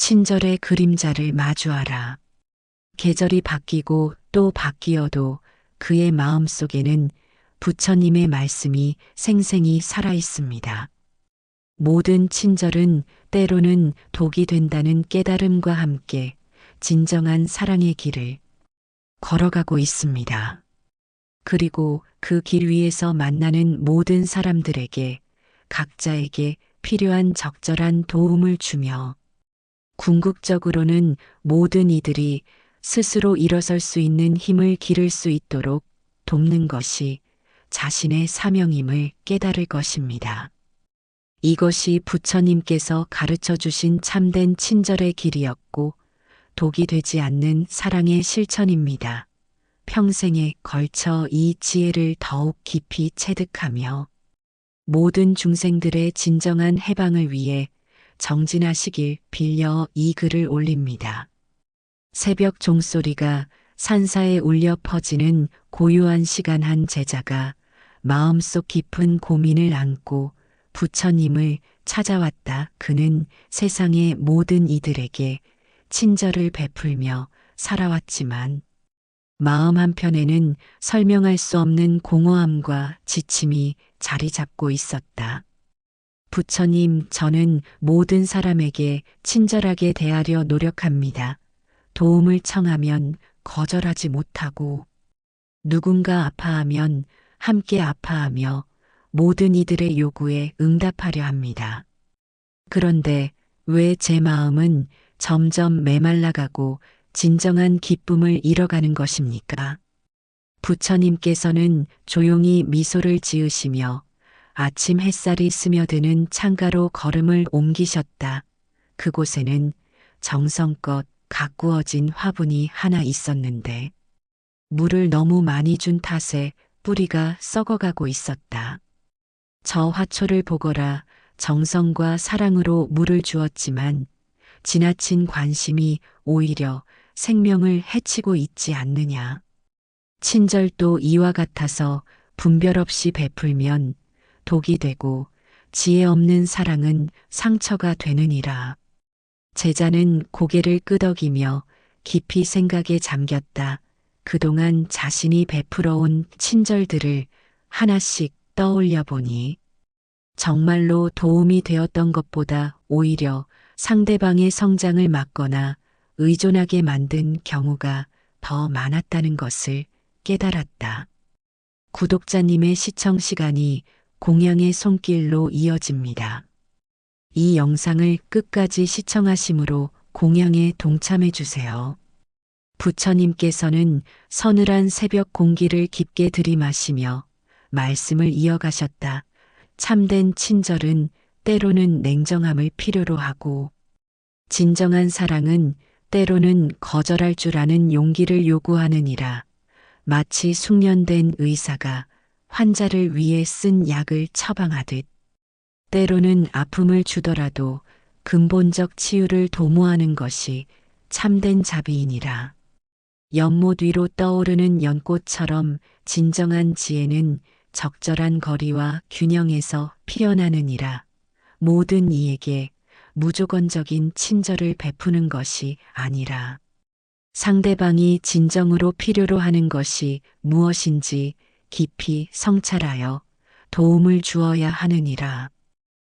친절의 그림자를 마주하라. 계절이 바뀌고 또 바뀌어도 그의 마음 속에는 부처님의 말씀이 생생히 살아 있습니다. 모든 친절은 때로는 독이 된다는 깨달음과 함께 진정한 사랑의 길을 걸어가고 있습니다. 그리고 그 길 위에서 만나는 모든 사람들에게 각자에게 필요한 적절한 도움을 주며 궁극적으로는 모든 이들이 스스로 일어설 수 있는 힘을 기를 수 있도록 돕는 것이 자신의 사명임을 깨달을 것입니다. 이것이 부처님께서 가르쳐 주신 참된 친절의 길이었고 독이 되지 않는 사랑의 실천입니다. 평생에 걸쳐 이 지혜를 더욱 깊이 체득하며 모든 중생들의 진정한 해방을 위해 정진하시길 빌려 이 글을 올립니다. 새벽 종소리가 산사에 울려 퍼지는 고요한 시간 한 제자가 마음속 깊은 고민을 안고 부처님을 찾아왔다. 그는 세상의 모든 이들에게 친절을 베풀며 살아왔지만 마음 한편에는 설명할 수 없는 공허함과 지침이 자리 잡고 있었다. 부처님, 저는 모든 사람에게 친절하게 대하려 노력합니다. 도움을 청하면 거절하지 못하고 누군가 아파하면 함께 아파하며 모든 이들의 요구에 응답하려 합니다. 그런데 왜 제 마음은 점점 메말라가고 진정한 기쁨을 잃어가는 것입니까? 부처님께서는 조용히 미소를 지으시며 아침 햇살이 스며드는 창가로 걸음을 옮기셨다. 그곳에는 정성껏 가꾸어진 화분이 하나 있었는데 물을 너무 많이 준 탓에 뿌리가 썩어가고 있었다. 저 화초를 보거라. 정성과 사랑으로 물을 주었지만 지나친 관심이 오히려 생명을 해치고 있지 않느냐. 친절도 이와 같아서 분별 없이 베풀면 독이 되고 지혜 없는 사랑은 상처가 되느니라. 제자는 고개를 끄덕이며 깊이 생각에 잠겼다. 그동안 자신이 베풀어온 친절들을 하나씩 떠올려 보니 정말로 도움이 되었던 것보다 오히려 상대방의 성장을 막거나 의존하게 만든 경우가 더 많았다는 것을 깨달았다. 구독자님의 시청 시간이 공양의 손길로 이어집니다. 이 영상을 끝까지 시청하심으로 공양에 동참해 주세요. 부처님께서는 서늘한 새벽 공기를 깊게 들이마시며 말씀을 이어가셨다. 참된 친절은 때로는 냉정함을 필요로 하고 진정한 사랑은 때로는 거절할 줄 아는 용기를 요구하느니라. 마치 숙련된 의사가 환자를 위해 쓴 약을 처방하듯 때로는 아픔을 주더라도 근본적 치유를 도모하는 것이 참된 자비이니라. 연못 위로 떠오르는 연꽃처럼 진정한 지혜는 적절한 거리와 균형에서 피어나느니라. 모든 이에게 무조건적인 친절을 베푸는 것이 아니라 상대방이 진정으로 필요로 하는 것이 무엇인지 깊이 성찰하여 도움을 주어야 하느니라.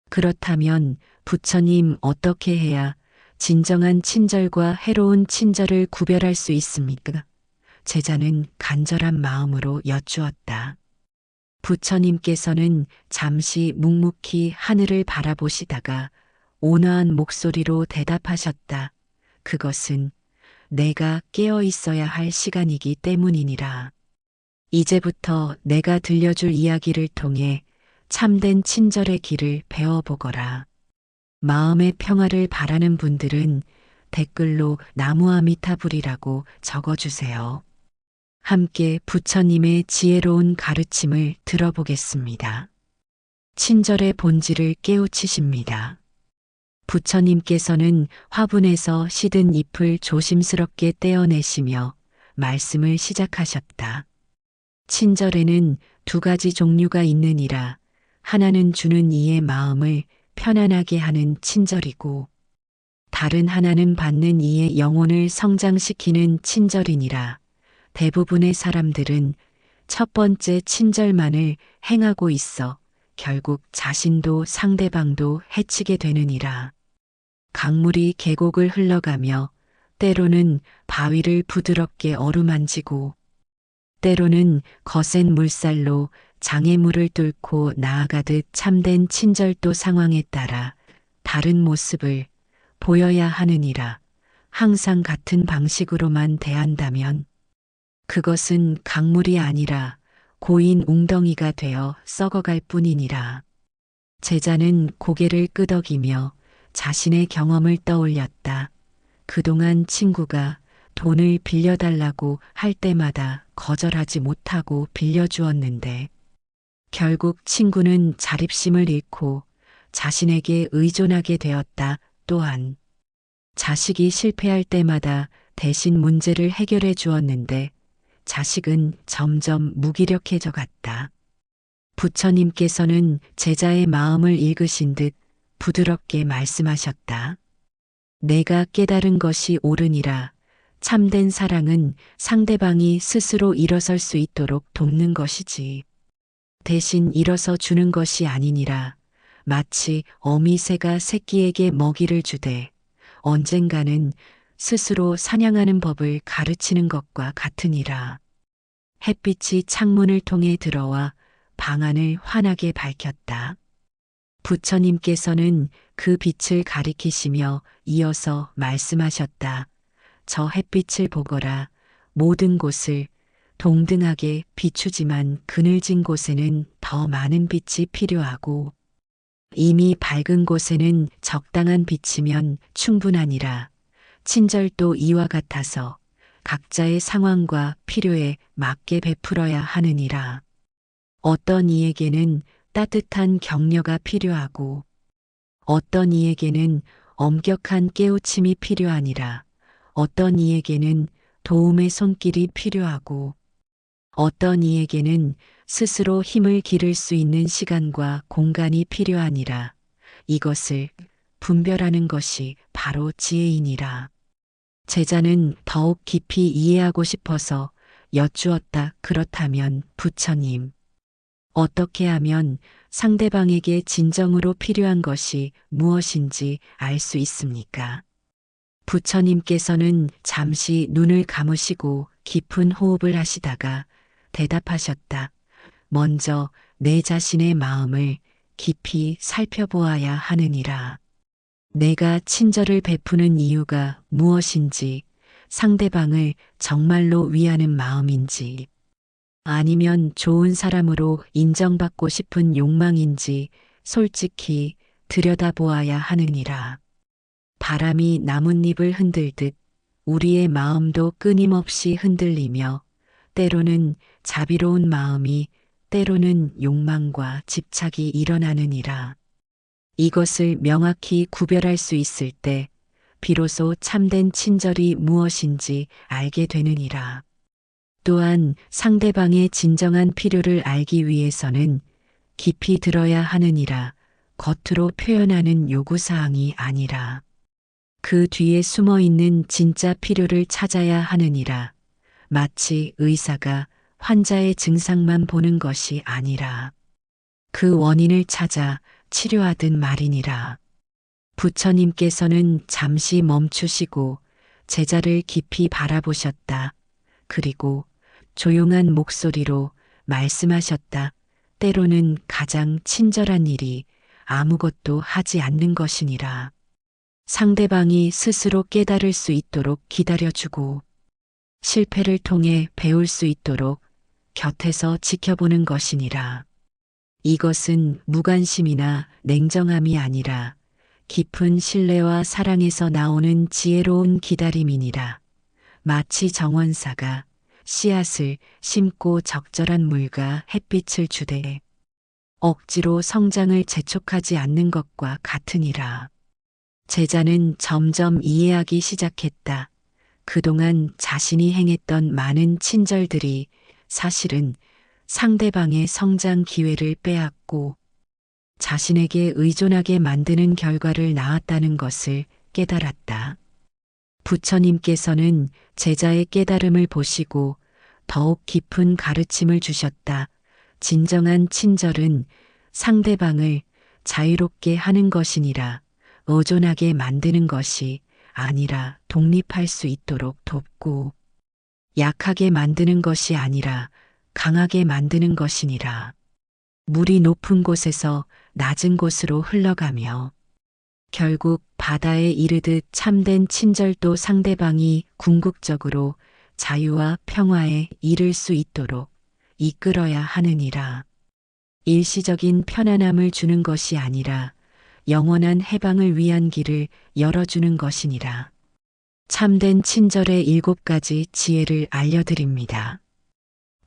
그렇다면 부처님, 어떻게 해야 진정한 친절과 해로운 친절을 구별할 수 있습니까? 제자는 간절한 마음으로 여쭈었다. 부처님께서는 잠시 묵묵히 하늘을 바라보시다가 온화한 목소리로 대답하셨다. 그것은 내가 깨어 있어야 할 시간이기 때문이니라. 이제부터 내가 들려줄 이야기를 통해 참된 친절의 길을 배워보거라. 마음의 평화를 바라는 분들은 댓글로 나무아미타불이라고 적어주세요. 함께 부처님의 지혜로운 가르침을 들어보겠습니다. 친절의 본질을 깨우치십니다. 부처님께서는 화분에서 시든 잎을 조심스럽게 떼어내시며 말씀을 시작하셨다. 친절에는 두 가지 종류가 있느니라. 하나는 주는 이의 마음을 편안하게 하는 친절이고 다른 하나는 받는 이의 영혼을 성장시키는 친절이니라. 대부분의 사람들은 첫 번째 친절만을 행하고 있어 결국 자신도 상대방도 해치게 되느니라. 강물이 계곡을 흘러가며 때로는 바위를 부드럽게 어루만지고 때로는 거센 물살로 장애물을 뚫고 나아가듯 참된 친절도 상황에 따라 다른 모습을 보여야 하느니라. 항상 같은 방식으로만 대한다면 그것은 강물이 아니라 고인 웅덩이가 되어 썩어갈 뿐이니라. 제자는 고개를 끄덕이며 자신의 경험을 떠올렸다. 그동안 친구가 돈을 빌려달라고 할 때마다 거절하지 못하고 빌려주었는데 결국 친구는 자립심을 잃고 자신에게 의존하게 되었다. 또한 자식이 실패할 때마다 대신 문제를 해결해 주었는데 자식은 점점 무기력해져 갔다. 부처님께서는 제자의 마음을 읽으신 듯 부드럽게 말씀하셨다. 내가 깨달은 것이 옳으니라. 참된 사랑은 상대방이 스스로 일어설 수 있도록 돕는 것이지. 대신 일어서 주는 것이 아니니라. 마치 어미새가 새끼에게 먹이를 주되 언젠가는 스스로 사냥하는 법을 가르치는 것과 같으니라. 햇빛이 창문을 통해 들어와 방 안을 환하게 밝혔다. 부처님께서는 그 빛을 가리키시며 이어서 말씀하셨다. 저 햇빛을 보거라. 모든 곳을 동등하게 비추지만 그늘진 곳에는 더 많은 빛이 필요하고 이미 밝은 곳에는 적당한 빛이면 충분하니라. 친절도 이와 같아서 각자의 상황과 필요에 맞게 베풀어야 하느니라. 어떤 이에게는 따뜻한 격려가 필요하고 어떤 이에게는 엄격한 깨우침이 필요하니라. 어떤 이에게는 도움의 손길이 필요하고 어떤 이에게는 스스로 힘을 기를 수 있는 시간과 공간이 필요하니라. 이것을 분별하는 것이 바로 지혜이니라. 제자는 더욱 깊이 이해하고 싶어서 여쭈었다. 그렇다면 부처님, 어떻게 하면 상대방에게 진정으로 필요한 것이 무엇인지 알 수 있습니까? 부처님께서는 잠시 눈을 감으시고 깊은 호흡을 하시다가 대답하셨다. 먼저 내 자신의 마음을 깊이 살펴보아야 하느니라. 내가 친절을 베푸는 이유가 무엇인지, 상대방을 정말로 위하는 마음인지, 아니면 좋은 사람으로 인정받고 싶은 욕망인지 솔직히 들여다보아야 하느니라. 바람이 나뭇잎을 흔들듯 우리의 마음도 끊임없이 흔들리며 때로는 자비로운 마음이 때로는 욕망과 집착이 일어나느니라. 이것을 명확히 구별할 수 있을 때 비로소 참된 친절이 무엇인지 알게 되느니라. 또한 상대방의 진정한 필요를 알기 위해서는 깊이 들어야 하느니라. 겉으로 표현하는 요구사항이 아니라 그 뒤에 숨어 있는 진짜 필요를 찾아야 하느니라. 마치 의사가 환자의 증상만 보는 것이 아니라 그 원인을 찾아 치료하듯 말이니라. 부처님께서는 잠시 멈추시고 제자를 깊이 바라보셨다. 그리고 조용한 목소리로 말씀하셨다. 때로는 가장 친절한 일이 아무것도 하지 않는 것이니라. 상대방이 스스로 깨달을 수 있도록 기다려주고 실패를 통해 배울 수 있도록 곁에서 지켜보는 것이니라. 이것은 무관심이나 냉정함이 아니라 깊은 신뢰와 사랑에서 나오는 지혜로운 기다림이니라. 마치 정원사가 씨앗을 심고 적절한 물과 햇빛을 주되 억지로 성장을 재촉하지 않는 것과 같으니라. 제자는 점점 이해하기 시작했다. 그동안 자신이 행했던 많은 친절들이 사실은 상대방의 성장 기회를 빼앗고 자신에게 의존하게 만드는 결과를 낳았다는 것을 깨달았다. 부처님께서는 제자의 깨달음을 보시고 더욱 깊은 가르침을 주셨다. 진정한 친절은 상대방을 자유롭게 하는 것이니라. 의존하게 만드는 것이 아니라 독립할 수 있도록 돕고, 약하게 만드는 것이 아니라 강하게 만드는 것이니라. 물이 높은 곳에서 낮은 곳으로 흘러가며 결국 바다에 이르듯 참된 친절도 상대방이 궁극적으로 자유와 평화에 이를 수 있도록 이끌어야 하느니라. 일시적인 편안함을 주는 것이 아니라 영원한 해방을 위한 길을 열어주는 것이니라. 참된 친절의 7가지 지혜를 알려드립니다.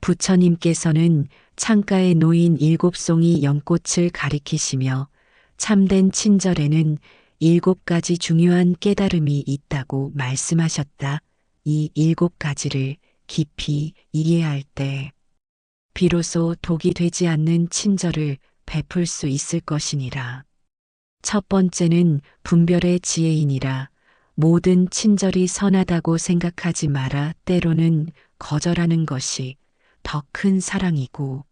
부처님께서는 창가에 놓인 7송이 연꽃을 가리키시며 참된 친절에는 7가지 중요한 깨달음이 있다고 말씀하셨다. 이 7가지를 깊이 이해할 때 비로소 독이 되지 않는 친절을 베풀 수 있을 것이니라. 첫 번째는 분별의 지혜이니라. 모든 친절이 선하다고 생각하지 마라. 때로는 거절하는 것이 더 큰 사랑이고,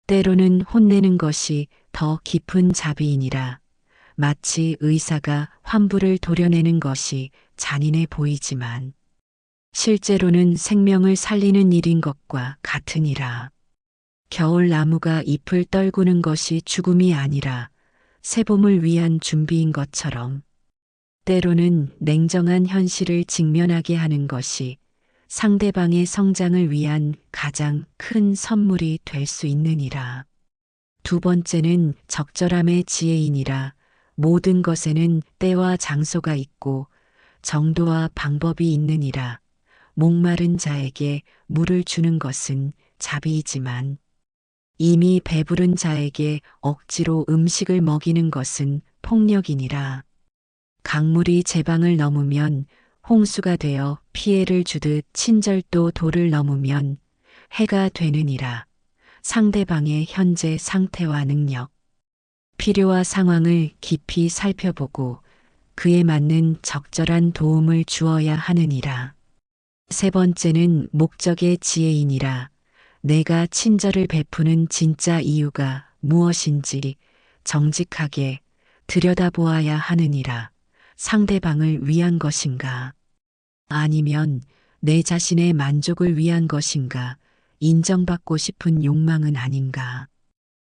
때로는 혼내는 것이 더 깊은 자비이니라. 마치 의사가 환부를 도려내는 것이 잔인해 보이지만 실제로는 생명을 살리는 일인 것과 같으니라. 겨울 나무가 잎을 떨구는 것이 죽음이 아니라 새봄을 위한 준비인 것처럼, 때로는 냉정한 현실을 직면하게 하는 것이 상대방의 성장을 위한 가장 큰 선물이 될 수 있느니라. 두 번째는 적절함의 지혜이니라. 모든 것에는 때와 장소가 있고 정도와 방법이 있느니라. 목마른 자에게 물을 주는 것은 자비이지만 이미 배부른 자에게 억지로 음식을 먹이는 것은 폭력이니라. 강물이 제방을 넘으면 홍수가 되어 피해를 주듯 친절도 도를 넘으면 해가 되느니라. 상대방의 현재 상태와 능력, 필요와 상황을 깊이 살펴보고 그에 맞는 적절한 도움을 주어야 하느니라. 세 번째는 목적의 지혜이니라. 내가 친절을 베푸는 진짜 이유가 무엇인지 정직하게 들여다보아야 하느니라. 상대방을 위한 것인가? 아니면 내 자신의 만족을 위한 것인가? 인정받고 싶은 욕망은 아닌가?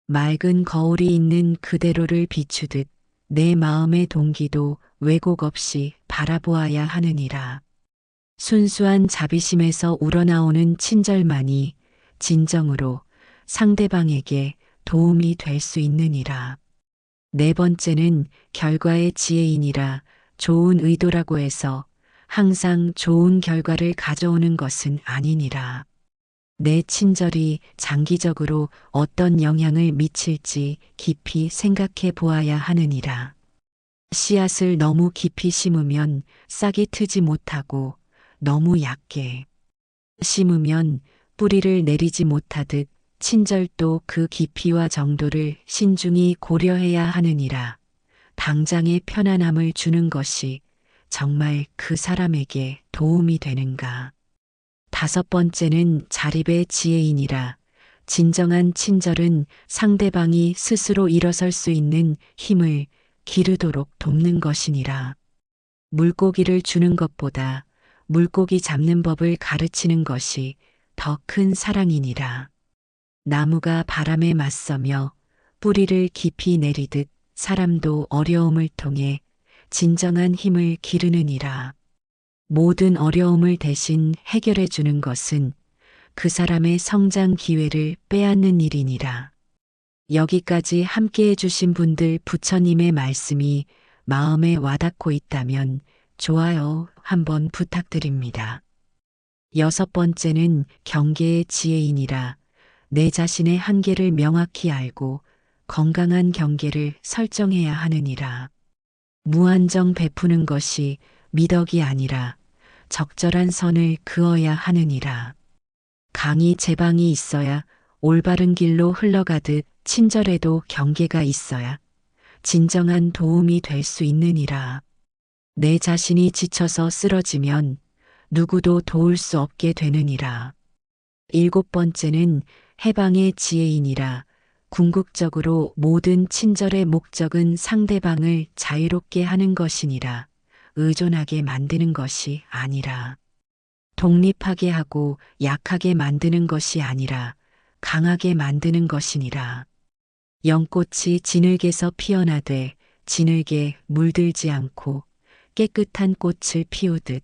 맑은 거울이 있는 그대로를 비추듯 내 마음의 동기도 왜곡 없이 바라보아야 하느니라. 순수한 자비심에서 우러나오는 친절만이 진정으로 상대방에게 도움이 될 수 있느니라. 네 번째는 결과의 지혜이니라. 좋은 의도라고 해서 항상 좋은 결과를 가져오는 것은 아니니라. 내 친절이 장기적으로 어떤 영향을 미칠지 깊이 생각해 보아야 하느니라. 씨앗을 너무 깊이 심으면 싹이 트지 못하고 너무 얕게 심으면 뿌리를 내리지 못하듯 친절도 그 깊이와 정도를 신중히 고려해야 하느니라. 당장의 편안함을 주는 것이 정말 그 사람에게 도움이 되는가? 다섯 번째는 자립의 지혜이니라. 진정한 친절은 상대방이 스스로 일어설 수 있는 힘을 기르도록 돕는 것이니라. 물고기를 주는 것보다 물고기 잡는 법을 가르치는 것이 더 큰 사랑이니라. 나무가 바람에 맞서며 뿌리를 깊이 내리듯 사람도 어려움을 통해 진정한 힘을 기르느니라. 모든 어려움을 대신 해결해 주는 것은 그 사람의 성장 기회를 빼앗는 일이니라. 여기까지 함께해 주신 분들 부처님의 말씀이 마음에 와닿고 있다면 좋아요 한번 부탁드립니다. 여섯 번째는 경계의 지혜이니라. 내 자신의 한계를 명확히 알고 건강한 경계를 설정해야 하느니라. 무한정 베푸는 것이 미덕이 아니라 적절한 선을 그어야 하느니라. 강이 제방이 있어야 올바른 길로 흘러가듯 친절에도 경계가 있어야 진정한 도움이 될 수 있느니라. 내 자신이 지쳐서 쓰러지면 누구도 도울 수 없게 되느니라. 일곱 번째는 해방의 지혜이니라. 궁극적으로 모든 친절의 목적은 상대방을 자유롭게 하는 것이니라. 의존하게 만드는 것이 아니라. 독립하게 하고 약하게 만드는 것이 아니라 강하게 만드는 것이니라. 연꽃이 진흙에서 피어나되 진흙에 물들지 않고 깨끗한 꽃을 피우듯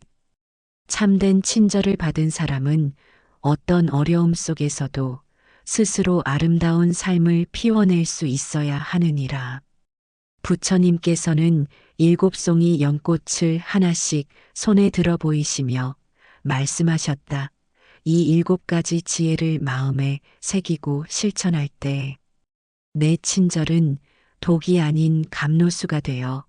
참된 친절을 받은 사람은 어떤 어려움 속에서도 스스로 아름다운 삶을 피워낼 수 있어야 하느니라. 부처님께서는 일곱 송이 연꽃을 하나씩 손에 들어 보이시며 말씀하셨다. 이 일곱 가지 지혜를 마음에 새기고 실천할 때 내 친절은 독이 아닌 감로수가 되어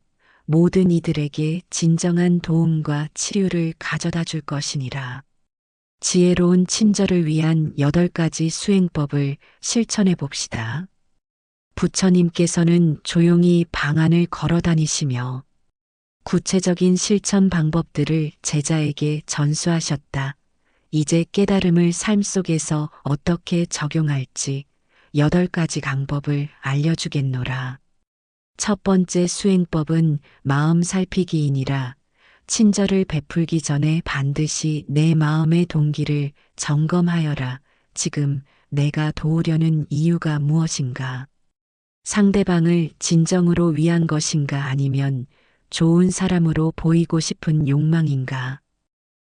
모든 이들에게 진정한 도움과 치유를 가져다 줄 것이니라. 지혜로운 친절을 위한 8가지 수행법을 실천해 봅시다. 부처님께서는 조용히 방안을 걸어 다니시며 구체적인 실천 방법들을 제자에게 전수하셨다. 이제 깨달음을 삶 속에서 어떻게 적용할지 8가지 방법을 알려주겠노라. 첫 번째 수행법은 마음 살피기이니라. 친절을 베풀기 전에 반드시 내 마음의 동기를 점검하여라. 지금 내가 도우려는 이유가 무엇인가? 상대방을 진정으로 위한 것인가 아니면 좋은 사람으로 보이고 싶은 욕망인가?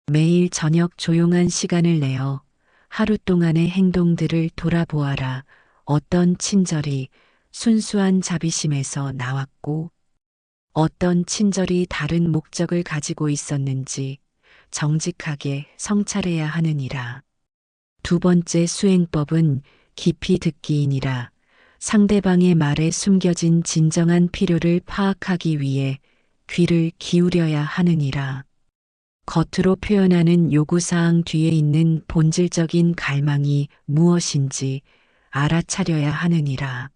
매일 저녁 조용한 시간을 내어 하루 동안의 행동들을 돌아보아라. 어떤 친절이 순수한 자비심에서 나왔고 어떤 친절이 다른 목적을 가지고 있었는지 정직하게 성찰해야 하느니라. 두 번째 수행법은 깊이 듣기이니라. 상대방의 말에 숨겨진 진정한 필요를 파악하기 위해 귀를 기울여야 하느니라. 겉으로 표현하는 요구사항 뒤에 있는 본질적인 갈망이 무엇인지 알아차려야 하느니라.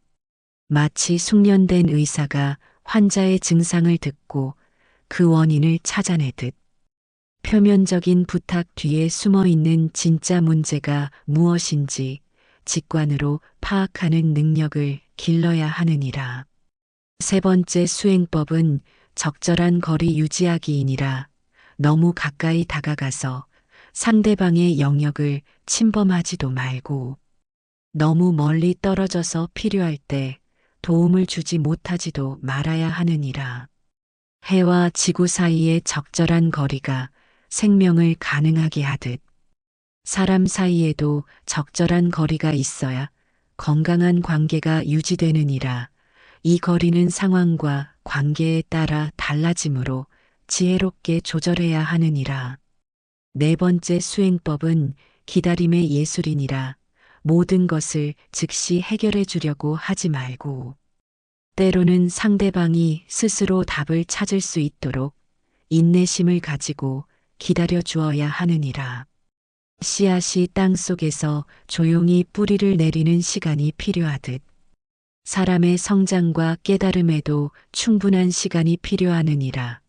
마치 숙련된 의사가 환자의 증상을 듣고 그 원인을 찾아내듯 표면적인 부탁 뒤에 숨어 있는 진짜 문제가 무엇인지 직관으로 파악하는 능력을 길러야 하느니라. 세 번째 수행법은 적절한 거리 유지하기이니라. 너무 가까이 다가가서 상대방의 영역을 침범하지도 말고 너무 멀리 떨어져서 필요할 때 도움을 주지 못하지도 말아야 하느니라. 해와 지구 사이의 적절한 거리가 생명을 가능하게 하듯 사람 사이에도 적절한 거리가 있어야 건강한 관계가 유지되느니라. 이 거리는 상황과 관계에 따라 달라지므로 지혜롭게 조절해야 하느니라. 네 번째 수행법은 기다림의 예술이니라. 모든 것을 즉시 해결해 주려고 하지 말고 때로는 상대방이 스스로 답을 찾을 수 있도록 인내심을 가지고 기다려 주어야 하느니라. 씨앗이 땅 속에서 조용히 뿌리를 내리는 시간이 필요하듯 사람의 성장과 깨달음에도 충분한 시간이 필요하느니라.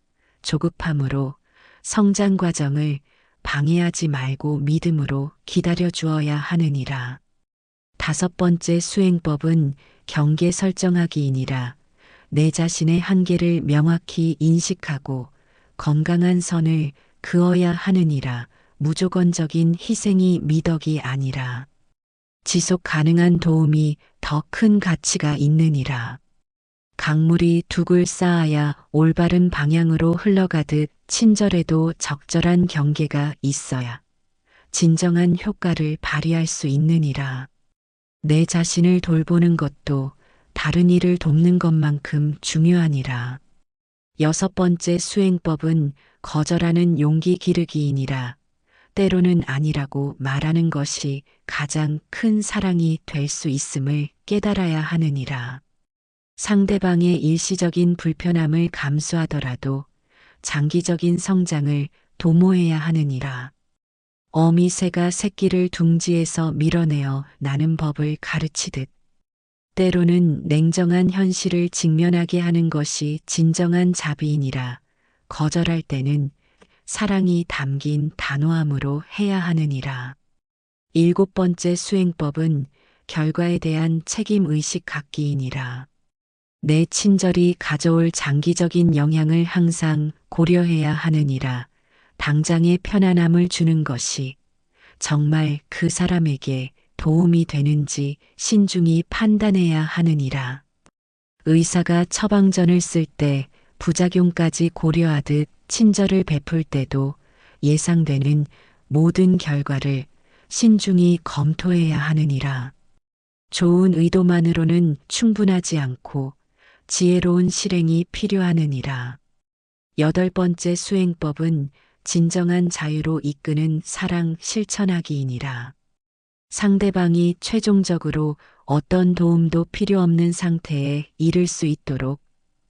조급함으로 성장 과정을 방해하지 말고 믿음으로 기다려 주어야 하느니라. 다섯 번째 수행법은 경계 설정하기이니라. 내 자신의 한계를 명확히 인식하고 건강한 선을 그어야 하느니라. 무조건적인 희생이 미덕이 아니라 지속 가능한 도움이 더 큰 가치가 있느니라. 강물이 둑을 쌓아야 올바른 방향으로 흘러가듯 친절에도 적절한 경계가 있어야 진정한 효과를 발휘할 수 있느니라. 내 자신을 돌보는 것도 다른 이를 돕는 것만큼 중요하니라. 여섯 번째 수행법은 거절하는 용기 기르기이니라. 때로는 아니라고 말하는 것이 가장 큰 사랑이 될 수 있음을 깨달아야 하느니라. 상대방의 일시적인 불편함을 감수하더라도 장기적인 성장을 도모해야 하느니라. 어미새가 새끼를 둥지에서 밀어내어 나는 법을 가르치듯 때로는 냉정한 현실을 직면하게 하는 것이 진정한 자비이니라. 거절할 때는 사랑이 담긴 단호함으로 해야 하느니라. 7번째 수행법은 결과에 대한 책임의식 갖기이니라. 내 친절이 가져올 장기적인 영향을 항상 고려해야 하느니라. 당장의 편안함을 주는 것이 정말 그 사람에게 도움이 되는지 신중히 판단해야 하느니라. 의사가 처방전을 쓸 때 부작용까지 고려하듯 친절을 베풀 때도 예상되는 모든 결과를 신중히 검토해야 하느니라. 좋은 의도만으로는 충분하지 않고 지혜로운 실행이 필요하느니라. 8번째 수행법은 진정한 자유로 이끄는 사랑 실천하기이니라. 상대방이 최종적으로 어떤 도움도 필요 없는 상태에 이를 수 있도록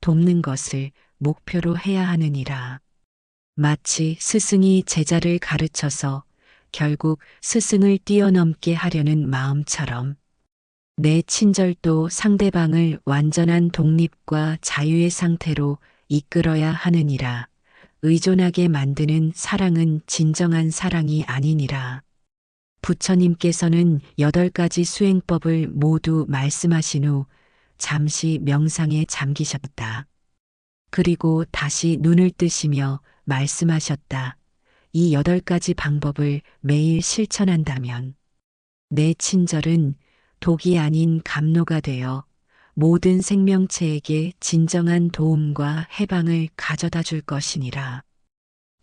돕는 것을 목표로 해야 하느니라. 마치 스승이 제자를 가르쳐서 결국 스승을 뛰어넘게 하려는 마음처럼 내 친절도 상대방을 완전한 독립과 자유의 상태로 이끌어야 하느니라. 의존하게 만드는 사랑은 진정한 사랑이 아니니라. 부처님께서는 8가지 수행법을 모두 말씀하신 후 잠시 명상에 잠기셨다. 그리고 다시 눈을 뜨시며 말씀하셨다. 이 8가지 방법을 매일 실천한다면 내 친절은 독이 아닌 감로가 되어 모든 생명체에게 진정한 도움과 해방을 가져다 줄 것이니라.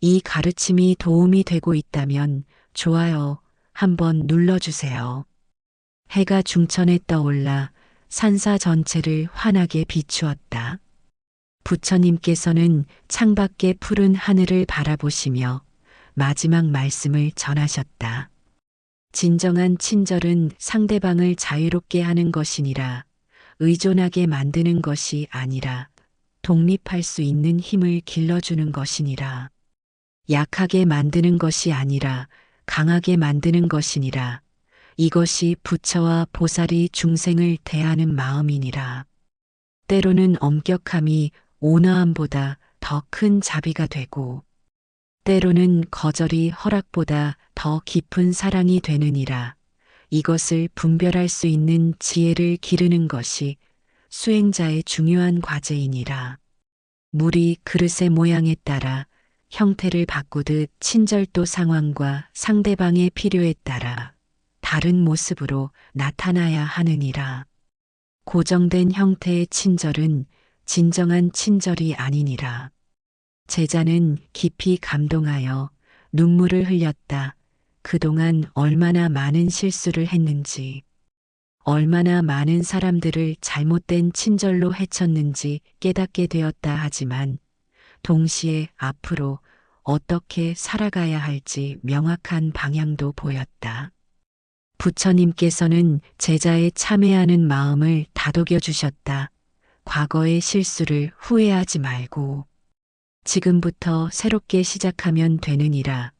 이 가르침이 도움이 되고 있다면 좋아요 한번 눌러주세요. 해가 중천에 떠올라 산사 전체를 환하게 비추었다. 부처님께서는 창밖의 푸른 하늘을 바라보시며 마지막 말씀을 전하셨다. 진정한 친절은 상대방을 자유롭게 하는 것이니라. 의존하게 만드는 것이 아니라 독립할 수 있는 힘을 길러주는 것이니라. 약하게 만드는 것이 아니라 강하게 만드는 것이니라. 이것이 부처와 보살이 중생을 대하는 마음이니라. 때로는 엄격함이 온화함보다 더 큰 자비가 되고 때로는 거절이 허락보다 더 깊은 사랑이 되느니라. 이것을 분별할 수 있는 지혜를 기르는 것이 수행자의 중요한 과제이니라. 물이 그릇의 모양에 따라 형태를 바꾸듯 친절도 상황과 상대방의 필요에 따라 다른 모습으로 나타나야 하느니라. 고정된 형태의 친절은 진정한 친절이 아니니라. 제자는 깊이 감동하여 눈물을 흘렸다. 그동안 얼마나 많은 실수를 했는지, 얼마나 많은 사람들을 잘못된 친절로 해쳤는지 깨닫게 되었다 하지만 동시에 앞으로 어떻게 살아가야 할지 명확한 방향도 보였다. 부처님께서는 제자의 참회하는 마음을 다독여 주셨다. 과거의 실수를 후회하지 말고 지금부터 새롭게 시작하면 되느니라.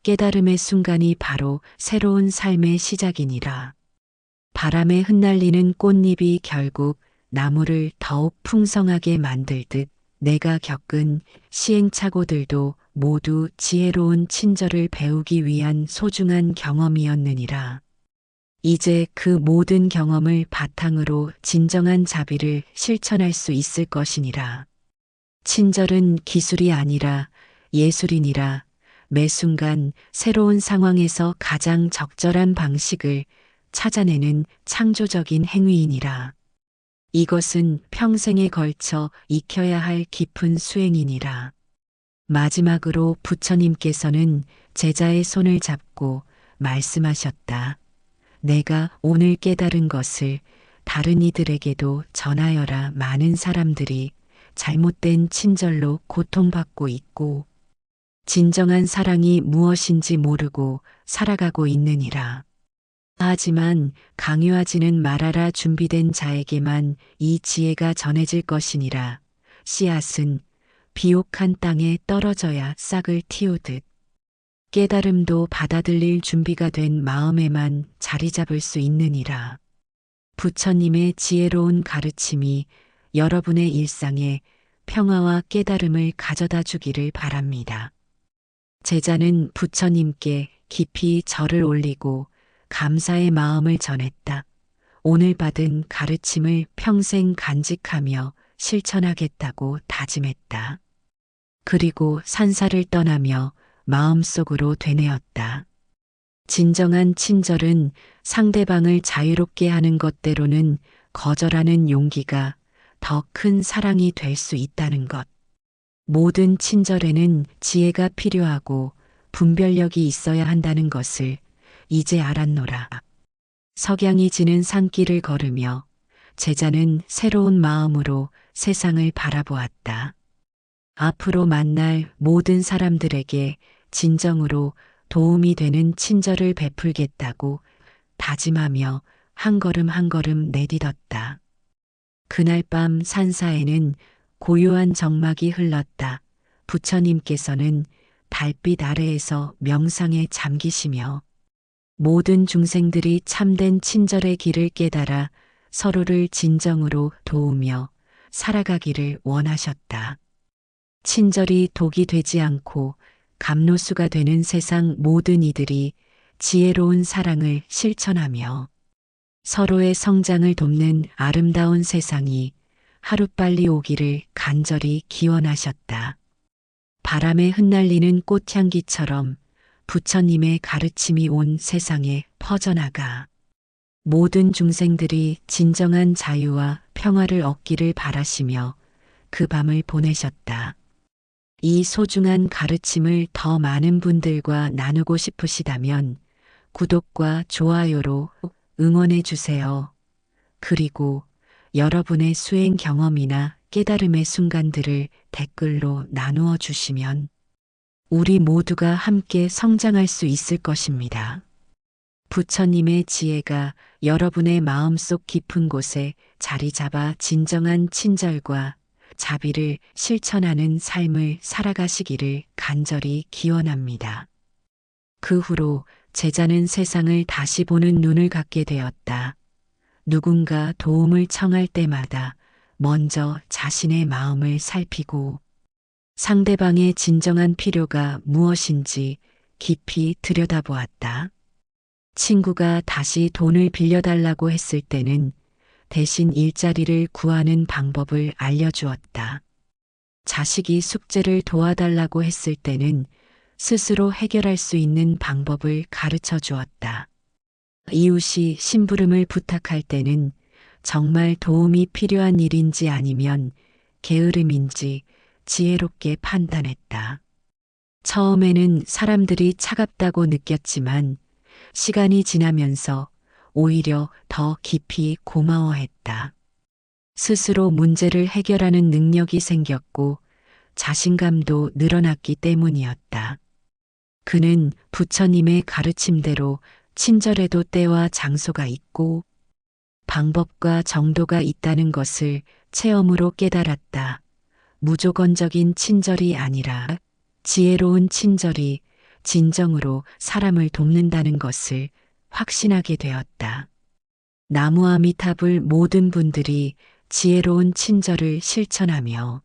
깨달음의 순간이 바로 새로운 삶의 시작이니라. 바람에 흩날리는 꽃잎이 결국 나무를 더욱 풍성하게 만들듯 내가 겪은 시행착오들도 모두 지혜로운 친절을 배우기 위한 소중한 경험이었느니라. 이제 그 모든 경험을 바탕으로 진정한 자비를 실천할 수 있을 것이니라. 친절은 기술이 아니라 예술이니라. 매 순간 새로운 상황에서 가장 적절한 방식을 찾아내는 창조적인 행위이니라. 이것은 평생에 걸쳐 익혀야 할 깊은 수행이니라. 마지막으로 부처님께서는 제자의 손을 잡고 말씀하셨다. 내가 오늘 깨달은 것을 다른 이들에게도 전하여라. 많은 사람들이 잘못된 친절로 고통받고 있고 진정한 사랑이 무엇인지 모르고 살아가고 있느니라. 하지만 강요하지는 말아라. 준비된 자에게만 이 지혜가 전해질 것이니라. 씨앗은 비옥한 땅에 떨어져야 싹을 틔우듯 깨달음도 받아들일 준비가 된 마음에만 자리 잡을 수 있느니라. 부처님의 지혜로운 가르침이 여러분의 일상에 평화와 깨달음을 가져다 주기를 바랍니다. 제자는 부처님께 깊이 절을 올리고 감사의 마음을 전했다. 오늘 받은 가르침을 평생 간직하며 실천하겠다고 다짐했다. 그리고 산사를 떠나며 마음속으로 되뇌었다. 진정한 친절은 상대방을 자유롭게 하는 것대로는 거절하는 용기가 더 큰 사랑이 될 수 있다는 것. 모든 친절에는 지혜가 필요하고 분별력이 있어야 한다는 것을 이제 알았노라. 석양이 지는 산길을 걸으며 제자는 새로운 마음으로 세상을 바라보았다. 앞으로 만날 모든 사람들에게 진정으로 도움이 되는 친절을 베풀겠다고 다짐하며 한 걸음 한 걸음 내딛었다. 그날 밤 산사에는 고요한 정막이 흘렀다. 부처님께서는 달빛 아래에서 명상에 잠기시며 모든 중생들이 참된 친절의 길을 깨달아 서로를 진정으로 도우며 살아가기를 원하셨다. 친절이 독이 되지 않고 감로수가 되는 세상 모든 이들이 지혜로운 사랑을 실천하며 서로의 성장을 돕는 아름다운 세상이 하루빨리 오기를 간절히 기원하셨다. 바람에 흩날리는 꽃향기처럼 부처님의 가르침이 온 세상에 퍼져나가 모든 중생들이 진정한 자유와 평화를 얻기를 바라시며 그 밤을 보내셨다. 이 소중한 가르침을 더 많은 분들과 나누고 싶으시다면 구독과 좋아요로 응원해 주세요. 그리고 여러분의 수행 경험이나 깨달음의 순간들을 댓글로 나누어 주시면 우리 모두가 함께 성장할 수 있을 것입니다. 부처님의 지혜가 여러분의 마음속 깊은 곳에 자리 잡아 진정한 친절과 자비를 실천하는 삶을 살아가시기를 간절히 기원합니다. 그 후로 제자는 세상을 다시 보는 눈을 갖게 되었다. 누군가 도움을 청할 때마다 먼저 자신의 마음을 살피고 상대방의 진정한 필요가 무엇인지 깊이 들여다보았다. 친구가 다시 돈을 빌려달라고 했을 때는 대신 일자리를 구하는 방법을 알려주었다. 자식이 숙제를 도와달라고 했을 때는 스스로 해결할 수 있는 방법을 가르쳐 주었다. 이웃이 심부름을 부탁할 때는 정말 도움이 필요한 일인지 아니면 게으름인지 지혜롭게 판단했다. 처음에는 사람들이 차갑다고 느꼈지만 시간이 지나면서 오히려 더 깊이 고마워했다. 스스로 문제를 해결하는 능력이 생겼고 자신감도 늘어났기 때문이었다. 그는 부처님의 가르침대로 친절에도 때와 장소가 있고 방법과 정도가 있다는 것을 체험으로 깨달았다. 무조건적인 친절이 아니라 지혜로운 친절이 진정으로 사람을 돕는다는 것을 확신하게 되었다. 나무아미탑을 모든 분들이 지혜로운 친절을 실천하며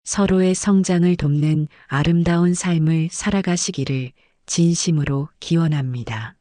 서로의 성장을 돕는 아름다운 삶을 살아가시기를 진심으로 기원합니다.